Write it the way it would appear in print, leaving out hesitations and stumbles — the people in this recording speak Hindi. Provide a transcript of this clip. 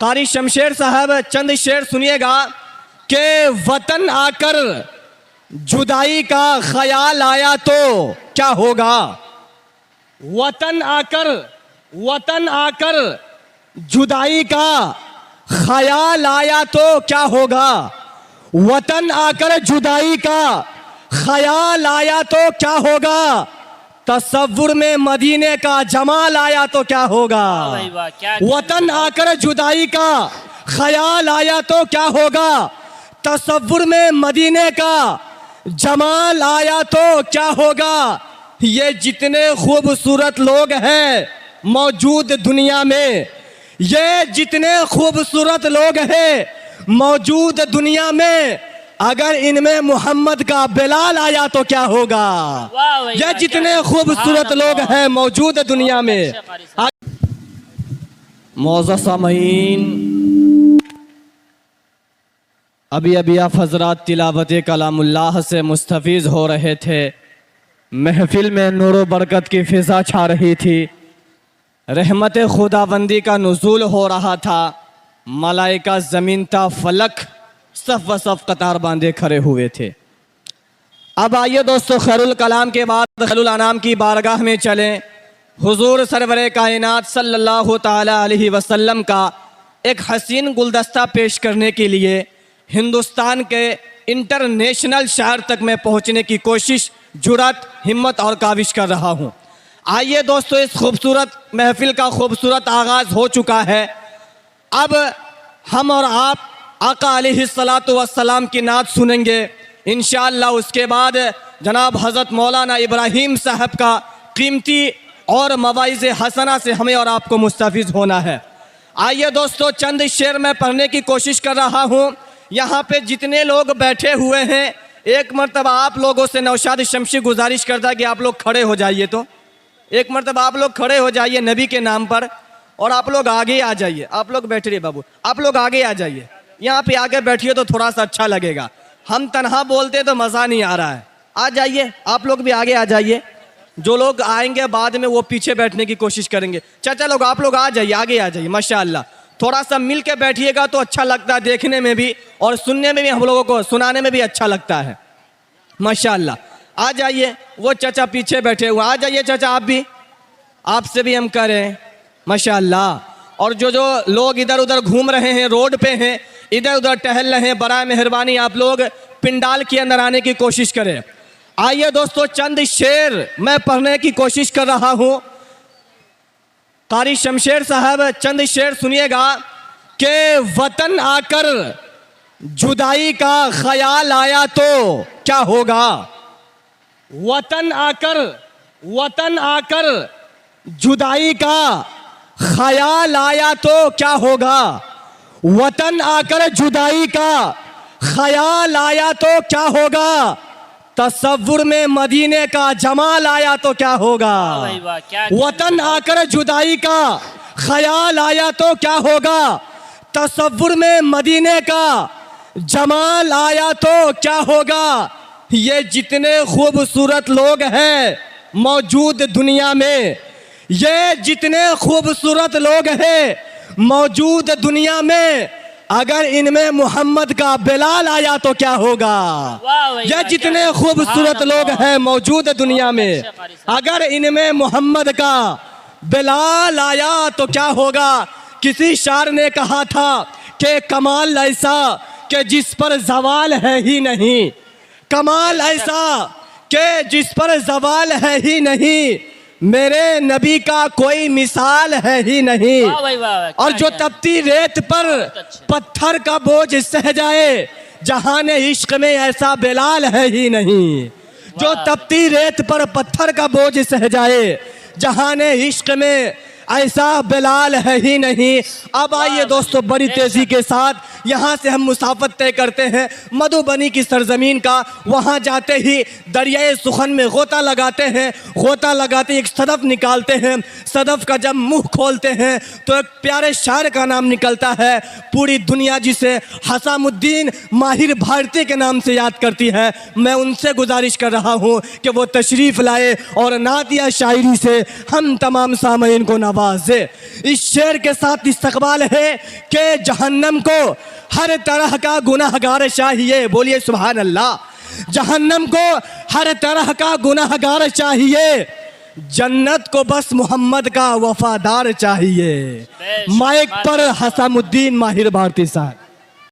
कारी शमशेर साहब चंद शेर सुनिएगा कि वतन आकर जुदाई का ख्याल आया तो क्या होगा। वतन आकर जुदाई का ख्याल आया तो क्या होगा। वतन आकर जुदाई का ख्याल आया तो क्या होगा। तसव्वुर में मदीने का जमाल आया तो क्या होगा। वतन आकर जुदाई का ख्याल आया तो क्या होगा। तसव्वुर में मदीने का जमाल आया तो क्या होगा। ये जितने खूबसूरत लोग हैं मौजूद दुनिया में, ये जितने खूबसूरत लोग हैं मौजूद दुनिया में, अगर इनमें मोहम्मद का बिलाल आया तो क्या होगा। ये जितने खूबसूरत लोग हैं मौजूद दुनिया में। मौज़ूद सामीन, अभी आप हजरात तिलावत कलामुल्लाह से मुस्तफीज हो रहे थे। महफिल में नूर बरकत की फिजा छा रही थी। रहमत खुदाबंदी का नुज़ूल हो रहा था। मलाइका ज़मीन ता फलक सफ़ व सफ़ कतार बांधे खड़े हुए थे। अब आइए दोस्तों, खैरुल कलाम के बाद खैरुल अनाम की बारगाह में चलें। हुजूर सरवरे कायनात सल्लल्लाहु ताला अलैहि वसल्लम का एक हसीन गुलदस्ता पेश करने के लिए हिंदुस्तान के इंटरनेशनल शहर तक में पहुंचने की कोशिश, जुर्रत, हिम्मत और काविश कर रहा हूं। आइए दोस्तों, इस खूबसूरत महफिल का खूबसूरत आगाज़ हो चुका है। अब हम और आप आका अलैहिस्सलातु वस्सलाम की नात सुनेंगे इंशाअल्लाह। उसके बाद जनाब हज़रत मौलाना इब्राहीम साहब का कीमती और मवाइज़े हसना से हमें और आपको मुस्तफ़ीज़ होना है। आइए दोस्तों, चंद शेर मैं पढ़ने की कोशिश कर रहा हूँ। यहाँ पे जितने लोग बैठे हुए हैं, एक मरतबा आप लोगों से नौशाद शमशी गुजारिश करता कि आप लोग खड़े हो जाइए। तो एक मरतबा आप लोग खड़े हो जाइए नबी के नाम पर, और आप लोग आगे आ जाइए। आप लोग बैठ रहिए बाबू, आप लोग आगे आ जाइए। यहाँ पे आके बैठिए तो थोड़ा सा अच्छा लगेगा। हम तन्हा बोलते तो मज़ा नहीं आ रहा है। आ जाइए, आप लोग भी आगे आ जाइए। जो लोग आएंगे बाद में वो पीछे बैठने की कोशिश करेंगे। चाचा लोग, आप लोग आ जाइए, आगे आ जाइए। माशाअल्लाह, थोड़ा सा मिल के बैठिएगा तो अच्छा लगता है, देखने में भी और सुनने में भी, हम लोगों को सुनाने में भी अच्छा लगता है। माशाअल्लाह, आ जाइए। वो चाचा पीछे बैठे हुए, आ जाइए चाचा, आप भी, आपसे भी हम करें। माशाअल्लाह। और जो लोग इधर उधर घूम रहे हैं, रोड पे हैं, इधर उधर टहल रहे हैं, बराए मेहरबानी आप लोग पिंडाल के अंदर आने की कोशिश करें। आइए दोस्तों, चंद शेर मैं पढ़ने की कोशिश कर रहा हूँ। कारी शमशेर साहब चंद शेर सुनिएगा कि वतन आकर जुदाई का ख्याल आया तो क्या होगा। वतन आकर जुदाई का ख्याल आया तो क्या होगा। वतन आकर जुदाई का ख्याल आया तो क्या होगा। तसव्वुर में मदीने का जमाल आया तो क्या होगा। वतन आकर जुदाई का ख्याल आया तो क्या होगा। तसव्वुर में मदीने का जमाल आया तो क्या होगा। ये जितने खूबसूरत लोग हैं मौजूद दुनिया में, ये जितने खूबसूरत लोग हैं मौजूद दुनिया में, अगर इनमें मोहम्मद का बिलाल आया तो क्या होगा। ये जितने खूबसूरत लोग हैं मौजूद दुनिया में, अगर इनमें मोहम्मद का बिलाल आया तो क्या होगा। किसी शायर ने कहा था कि कमाल ऐसा कि जिस पर जवाल है ही नहीं, कमाल ऐसा कि जिस पर जवाल है ही नहीं, मेरे नबी का कोई मिसाल है ही नहीं। और जो तपती रेत पर पत्थर का बोझ सह जाए, जहान इश्क में ऐसा बिलाल है ही नहीं। जो तपती रेत पर पत्थर का बोझ सह जाए, जहान इश्क में ऐसा बिलाल है ही नहीं। अब आइए दोस्तों, बड़ी तेजी के साथ यहाँ से हम मुसाफत तय करते हैं मधुबनी की सरजमीन का। वहाँ जाते ही दरियाए सुखन में गोता लगाते हैं। गोता लगाते एक सदफ निकालते हैं। सदफ का जब मुंह खोलते हैं तो एक प्यारे शायर का नाम निकलता है। पूरी दुनिया जिसे हसामुद्दीन माहिर भारती के नाम से याद करती है। मैं उनसे गुजारिश कर रहा हूँ कि वो तशरीफ़ लाए और नातिया शायरी से हम तमाम सामईन को नवाज़ें। वाज़े। इस शेर के साथ इस्तकबाल है कि जहन्नम को हर तरह का गुनाहगार चाहिए। बोलिए सुभान अल्लाह। जहन्नम को हर तरह का गुनाहगार चाहिए, जन्नत को बस मोहम्मद का वफादार चाहिए। माइक पर हसामुद्दीन माहिर भारती साहब।